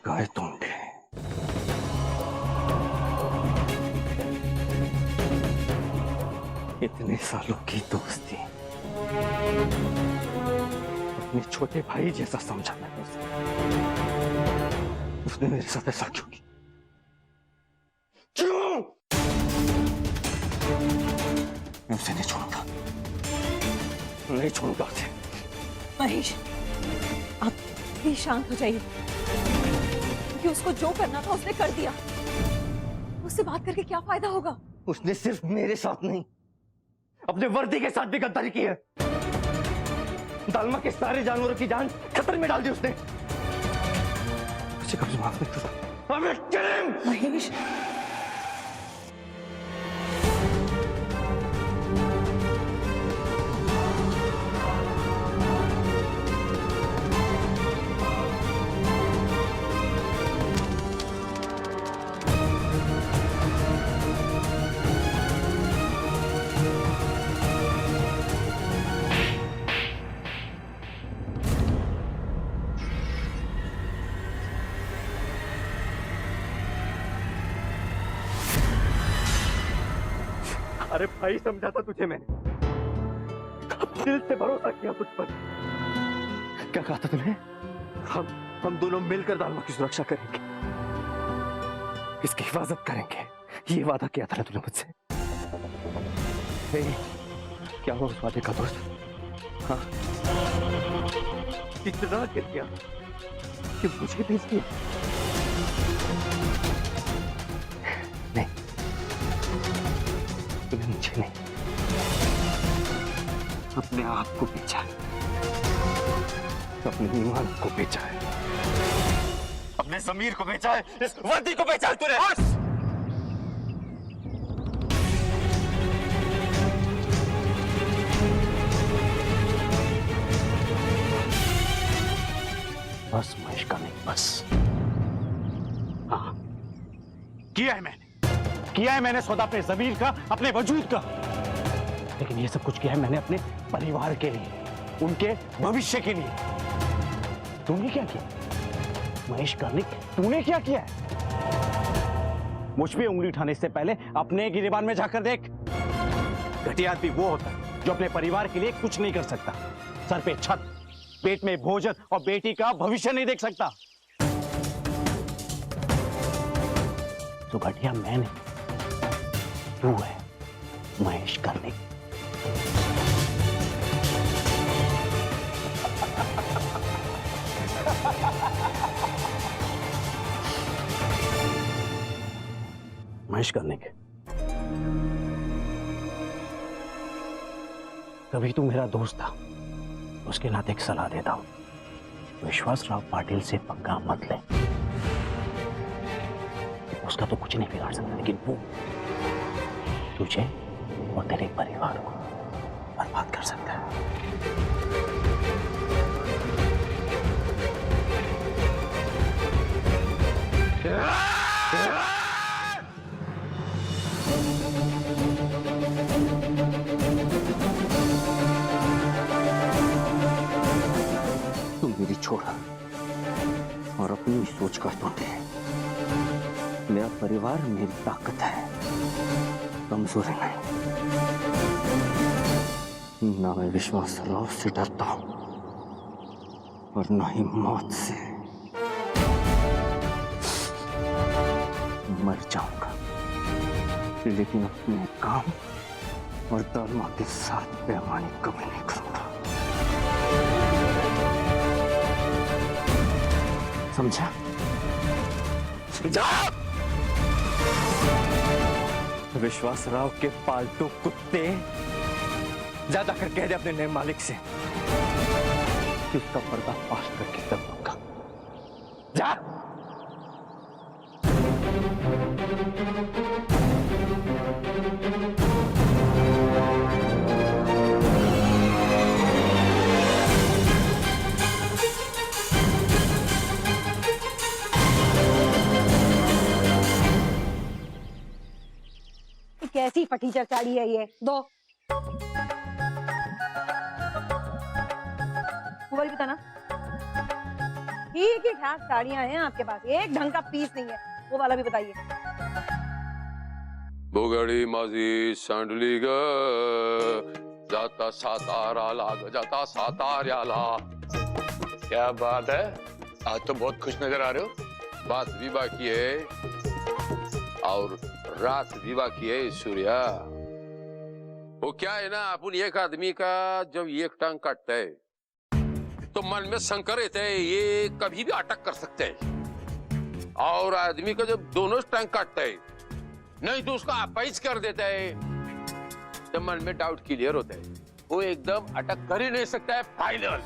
गाय तुमने। इतने सालों की दोस्ती, अपने छोटे भाई जैसा समझा मैंने उसे। उसने मेरे साथ ऐसा क्यों किया? क्यों? मैं उसे नहीं छोड़ूंगा, नहीं छोड़ूंगा उसे। महेश, आप प्लीज शांत हो जाइए, क्योंकि उसको जो करना था उसने कर दिया। उससे बात करके क्या फायदा होगा? उसने सिर्फ मेरे साथ नहीं, अपने वर्दी के साथ भी गद्दारी की है। दालमा के सारे जानवरों की जान खतरे में डाल दी उसने। मुझे कभी माफ नहीं करा। महेश, अरे भाई, समझा था तुझे मैंने, दिल से भरोसा किया तुझ पर। क्या कहा था तूने? हम दोनों मिलकर दालमा की सुरक्षा करेंगे, इसकी हिफाजत करेंगे, ये वादा किया था ना तूने मुझसे। क्या हुआ उस वादे का दोस्त? हाँ, इतना गिर गया कि मुझे भेज दिया। नहीं, तूने मुझे नहीं, अपने आप को बेचा है, अपने ईमान को बेचा है, अपने ज़मीर को बेचा है, इस वर्दी को बेचा है तूने। बस महेश का नहीं, बस। हाँ, किया है मैंने सौदा, अपने ज़मीर का, अपने वजूद का। लेकिन ये सब कुछ किया है मैंने अपने परिवार के लिए, उनके भविष्य के लिए। तूने क्या किया महेश कार्निक? तूने क्या किया है? मुझ पे उंगली उठाने से पहले अपने गिरेबान में जाकर देख। घटिया आदमी वो होता है जो अपने परिवार के लिए कुछ नहीं कर सकता, सर पे छत, पेट में भोजन और बेटी का भविष्य नहीं देख सकता। तो घटिया मैं नहीं, तू है महेश कार्निक। महेश कार्निक, कभी तू मेरा दोस्त था, उसके नाते एक सलाह देता हूं, विश्वासराव पाटिल से पंगा मत ले। उसका तो कुछ नहीं बिगाड़ सकता, लेकिन वो तुझे और तेरे परिवार को बर्बाद कर सकता है। तुम मेरी छोड़ा और अपनी सोच का तोड़े। मेरा परिवार मेरी ताकत है, कमजोरी नहीं। ना मैं विश्वासराव से डरता हूं और ना ही मौत से। मर जाऊंगा, लेकिन अपने काम और दालमा के साथ बेईमानी कभी नहीं करूंगा। समझा? समझा? विश्वासराव के पालतू कुत्ते, ज्यादा कर कह दे अपने नए मालिक से कि उसका पर्दाफाश करके तब दूंगा। जा। कैसी फटी चरचाड़ी है ये? दो मोबाइल बताना। ठीक ही ठाक साड़ियां हैं आपके पास, एक ढंग का पीस नहीं है। वो वाला भी बताइए। बुगड़ी माझी सांडली ग जाता साताराला जाता सातार्याला। क्या बात है, आज तो बहुत खुश नजर आ रहे हो। बात भी बाकी है और रात भी बाकी है सूर्या। वो क्या है ना, अपन एक आदमी का जब एक टांग काटता है तो मन में शंका रहता है ये कभी भी अटक कर सकते हैं, और आदमी का जब दोनों टांग काटता है नहीं तो उसका अपाइज कर देता है, तो मन में डाउट क्लियर होता है, वो एकदम अटक कर ही नहीं सकता है, फाइनल।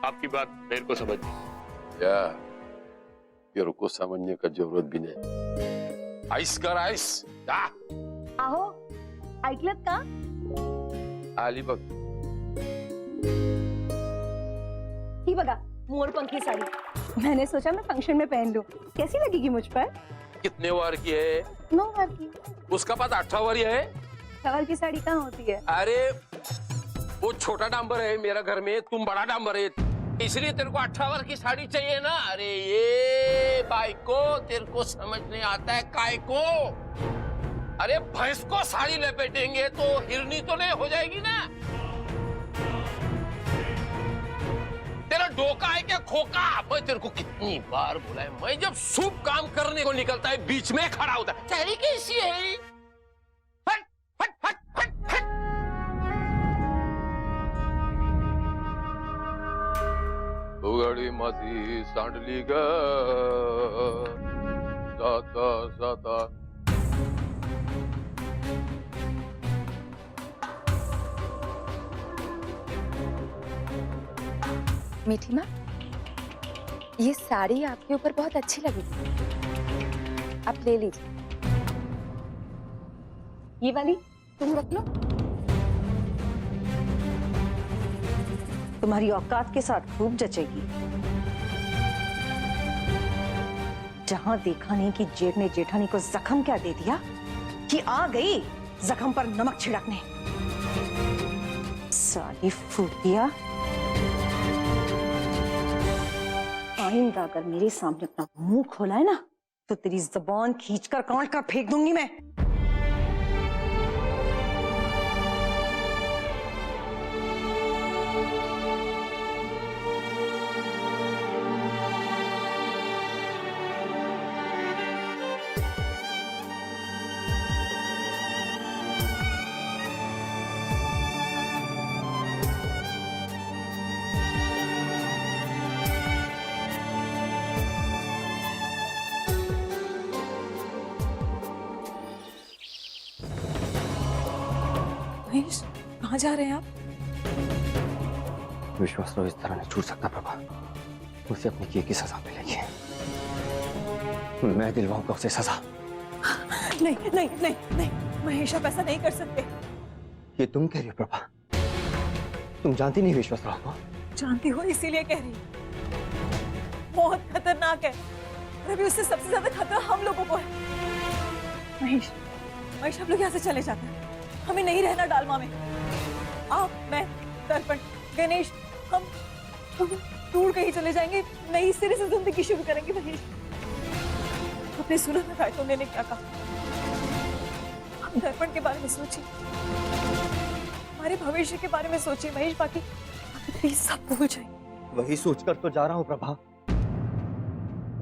आपकी बात मेरे को समझ या तेरे को समझने का जरूरत भी नहीं। आइस कर आइस आहो ऐकलत का? आली बघ ही बघा मोरपंखी साड़ी, मैंने सोचा मैं फंक्शन में पहन लूं, कैसी लगेगी मुझ पर? कितने वार की है? 9 बार की। उसका पास 18 वारी है। 6 बार की साड़ी कहाँ होती है? अरे वो छोटा डांबर है मेरा घर में, तुम बड़ा डांबर है, इसलिए तेरे को 18 वार की साड़ी चाहिए ना। अरे ये भाई को तेरे को समझ नहीं आता है काय को। अरे भैंस को साड़ी लपेटेंगे तो हिरनी तो नहीं हो जाएगी ना। तेरा डोका है क्या खोका? मैं तेरे को कितनी बार बोला है, मैं जब शुभ काम करने को निकलता है बीच में खड़ा होता है। साड़ी कैसी है? हट हट हट हट हट। उगाड़ी माझी सांडली ग जाता जाता। मीठी माँ, ये साड़ी आपके ऊपर बहुत अच्छी लगेगी, आप ले लीजिए। ये वाली तुम रख लो, तुम्हारी औकात के साथ खूब जचेगी। जहां देखा नहीं कि जेठ ने जेठानी को जख्म क्या दे दिया कि आ गई जख्म पर नमक छिड़कने। साली फूटिया, आइंदा अगर मेरे सामने अपना मुंह खोला है ना तो तेरी जबान खींचकर काट कर फेंक दूंगी मैं। महेश, कहाँ जा रहे हैं आप? विश्वास तो इस तरह नहीं छूट सकता प्रभा, उसे अपने किए की सजा मिलेगी। मैं दिलवाऊंगा उसे सजा। नहीं नहीं नहीं नहीं, महेश आप ऐसा नहीं कर सकते। ये तुम कह रही हो प्रभा? तुम जानती नहीं विश्वास राव को? जानती हो इसीलिए कह रही हूँ। बहुत खतरनाक है और अभी उससे सबसे ज्यादा खतरा हम लोगों को है। महेश, महेश आप लोग यहाँ से चले जाते हैं, हमें नहीं रहना डालमा में। आप, मैं, दर्पण, गणेश, हम दूर कहीं चले जाएंगे, नई सिरे से जिंदगी शुरू करेंगे। महेश, आपने सुना ना गायतों ने क्या कहा? आप दर्पण के बारे में सोचिए, हमारे भविष्य के बारे में सोचिए महेश, बाकी प्लीज सब भूल जाइए। वही सोचकर तो जा रहा हूँ प्रभा।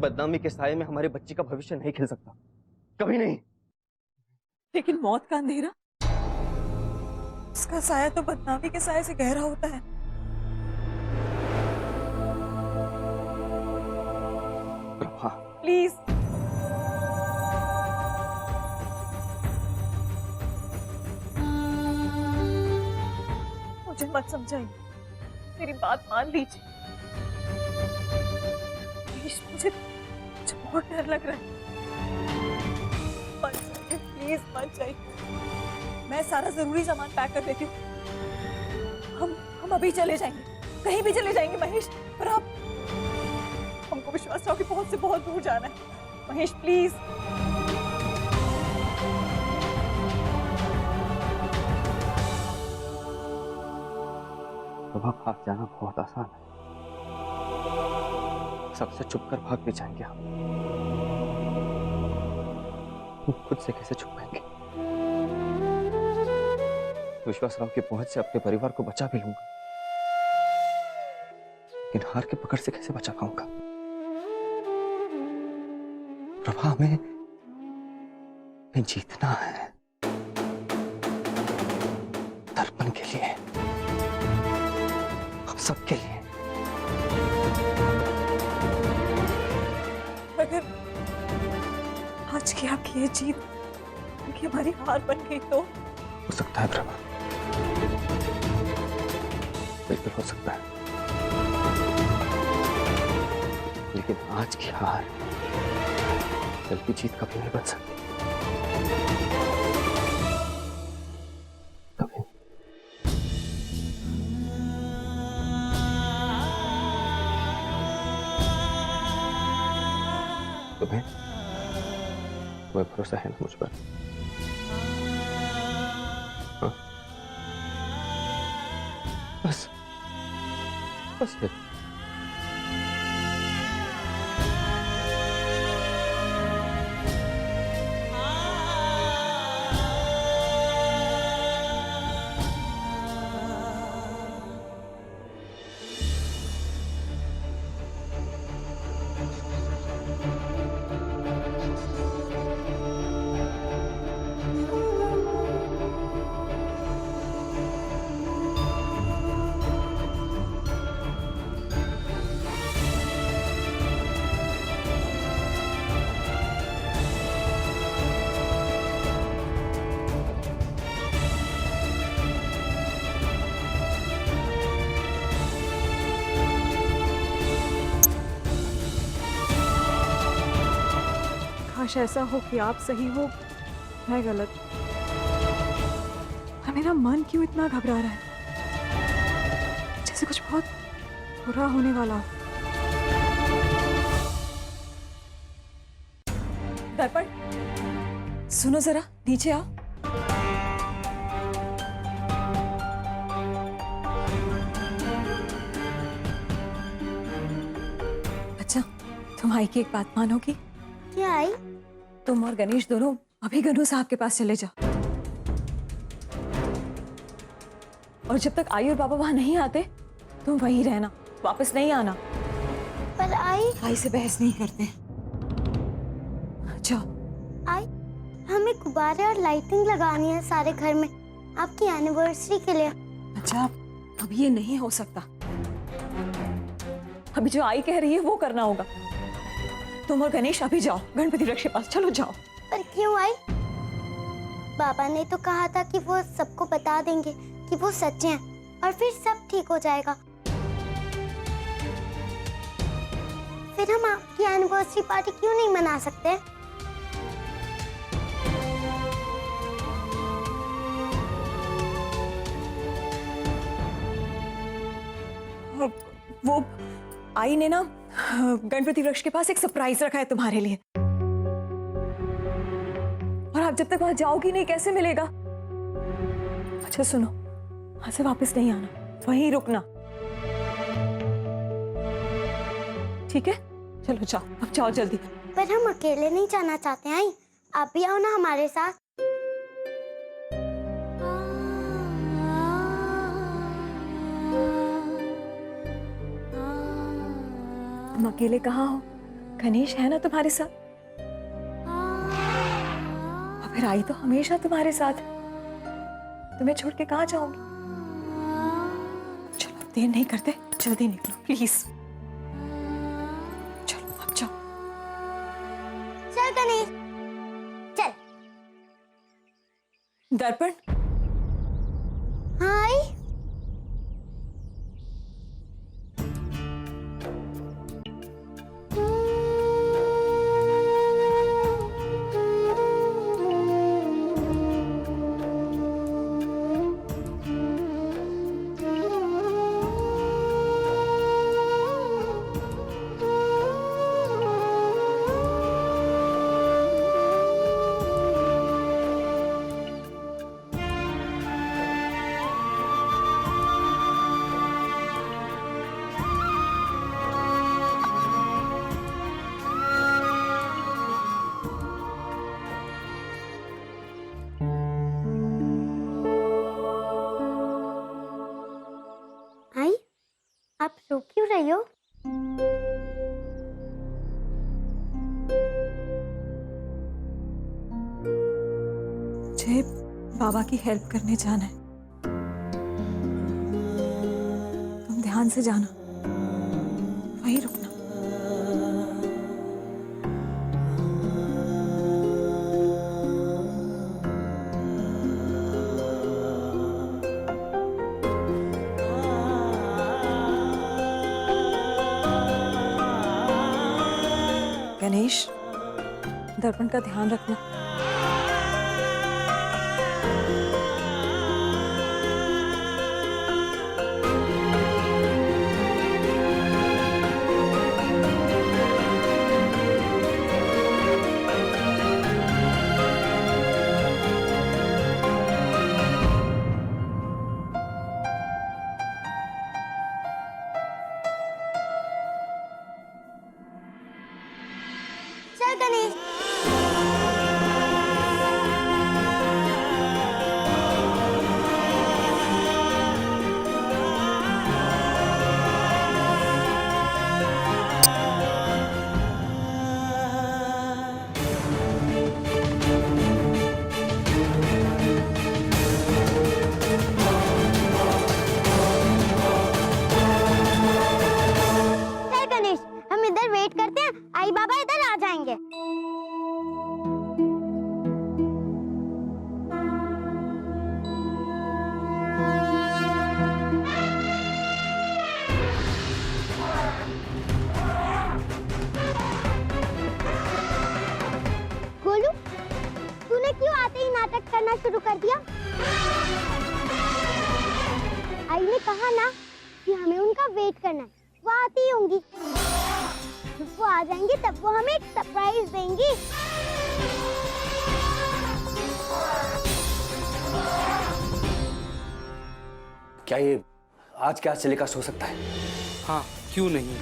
बदनामी के साये में हमारे बच्चे का भविष्य नहीं खिल सकता, कभी नहीं। लेकिन मौत का अंधेरा, उसका साया तो बदनामी के साये से गहरा होता है। प्रभा प्लीज, मुझे मत समझाइए, मेरी बात मान लीजिए। मुझे बहुत डर लग रहा है। मत जाइए, प्लीज मत जाइए। मैं सारा जरूरी सामान पैक कर देती हूँ, हम अभी चले जाएंगे, कहीं भी चले जाएंगे महेश। पर आप, हमको विश्वास रहो कि बहुत से बहुत दूर जाना है। महेश प्लीज। प्रभा, भाग जाना बहुत आसान है, सबसे छुप कर भाग भी जाएंगे हम खुद से कैसे छुपाएंगे? विश्वासराव की पहुंच से अपने परिवार को बचा भी लूंगा, लेकिन हार के पकड़ से कैसे बचा पाऊंगा? प्रभा, हमें जीतना है, दर्पण के लिए, हम सबके लिए। अगर आज की आपकी ये जीत कि हमारी हार बन गई तो? हो सकता है प्रभा, बिल्कुल हो सकता है, लेकिन आज की हार कल की जीत कभी नहीं बन सकती। कभी तुम्हें भरोसा है ना मुझ पर? हाँ? बस बस फिर काश ऐसा हो कि आप सही हो, मैं गलत। और मेरा मन क्यों इतना घबरा रहा है, जैसे कुछ बहुत बुरा होने वाला हो। दर्पण, सुनो जरा, नीचे आओ। अच्छा, तुम आई की एक बात मानोगी? क्या आई? तुम और गणेश दोनों अभी गनु साहब के पास चले जाओ, और जब तक आई और बाबा वहां नहीं आते तुम वहीं रहना, वापस नहीं आना। पर आई से बहस नहीं करते। जाओ। आई, हमें गुब्बारे और लाइटिंग लगानी है सारे घर में आपकी एनिवर्सरी के लिए। अच्छा, अब ये नहीं हो सकता, अभी जो आई कह रही है वो करना होगा। तुम और गणेश अभी जाओ गणपति वृक्ष के पास, चलो जाओ। पर क्यों आई? बाबा ने तो कहा था कि वो सबको बता देंगे कि वो सच्चे हैं और फिर सब ठीक हो जाएगा। फिर हम आपकी एनिवर्सरी पार्टी क्यों नहीं मना सकते? वो आई ने ना गणपति वृक्ष के पास एक सरप्राइज रखा है तुम्हारे लिए, और आप जब तक वहां जाओगी नहीं कैसे मिलेगा? अच्छा सुनो, वहां से वापस नहीं आना, वहीं रुकना, ठीक है? चलो जाओ, अब जाओ जल्दी। पर हम अकेले नहीं जाना चाहते हैं, आप भी आओ ना हमारे साथ। तुम अकेले कहाँ हो? गणेश है ना तुम्हारे साथ, और फिर आई तो हमेशा तुम्हारे साथ। तुम्हें छोड़ के कहाँ जाओगी? चलो देर नहीं करते, जल्दी निकलो प्लीज। चलो अब जाओ। चल गणेश, चल। दर्पण, हाँ आई। रही हो? मुझे बाबा की हेल्प करने जाना है। तुम ध्यान से जाना, वहीं रुकना। गणेश, दर्पण का ध्यान रखना। चल गणेश। चल गणेश, हम इधर वेट करते हैं, आई बाबा इधर आ जाएंगे। गोलू, तूने क्यों आते ही नाटक करना शुरू कर दिया? आई ने कहा ना कि हमें उनका वेट करना है, वो आती ही होंगी। जब वो आ जाएंगी तब वो हमें एक सरप्राइज देंगी। क्या ये आज के आज टेलीकास्ट हो सकता है? हाँ, क्यों नहीं।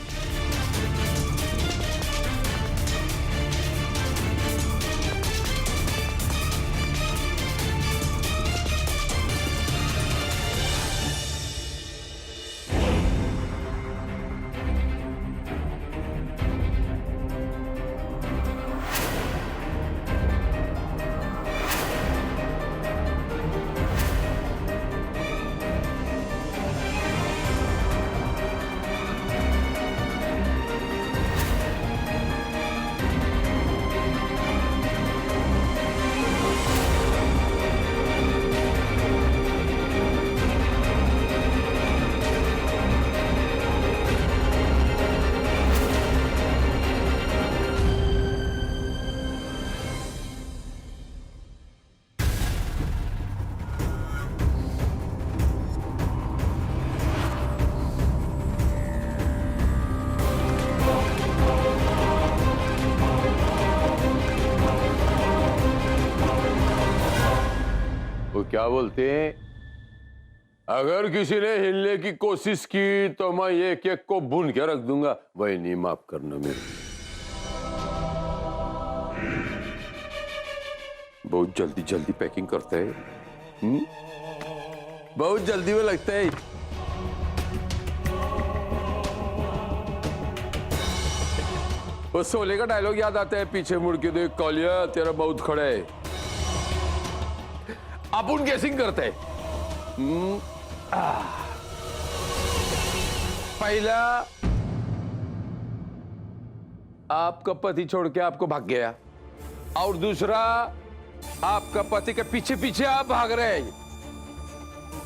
वो क्या बोलते हैं, अगर किसी ने हिलने की कोशिश की तो मैं एक एक को भून के रख दूंगा। वही नहीं, माफ करना मेरे। बहुत जल्दी जल्दी पैकिंग करता है, बहुत जल्दी में लगता है। वो शोले का डायलॉग याद आता है, पीछे मुड़ के देख कालिया तेरा बहुत खड़ा है। अपन गेसिंग करते हैं। पहला, आपका पति छोड़ के आपको भाग गया, और दूसरा आपका पति के पीछे पीछे आप भाग रहे हैं।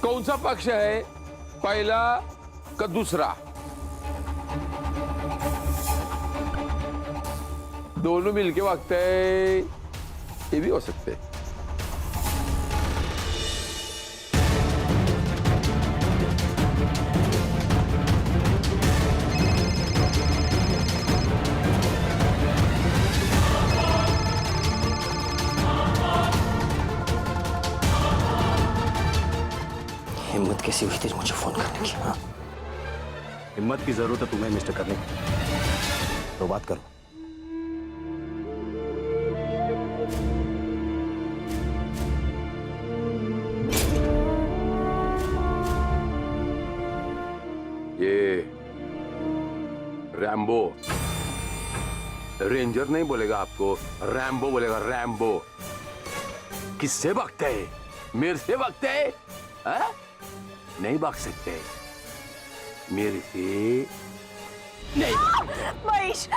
कौन सा पक्ष है, पहला का दूसरा? दोनों मिलके भागते हैं, ये भी हो सकते हैं। हिम्मत कैसी हुई थी मुझे फोन करने की? हाँ, हिम्मत की जरूरत है तुम्हें मिस्टर करने की, तो बात करो। रैम्बो। रेंजर नहीं बोलेगा आपको, रैम्बो बोलेगा, रैम्बो। किससे भागते हैं? मेरे से भागते हैं? हाँ? नहीं भाग सकते मेरे से, नहीं। महेश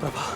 प्रभा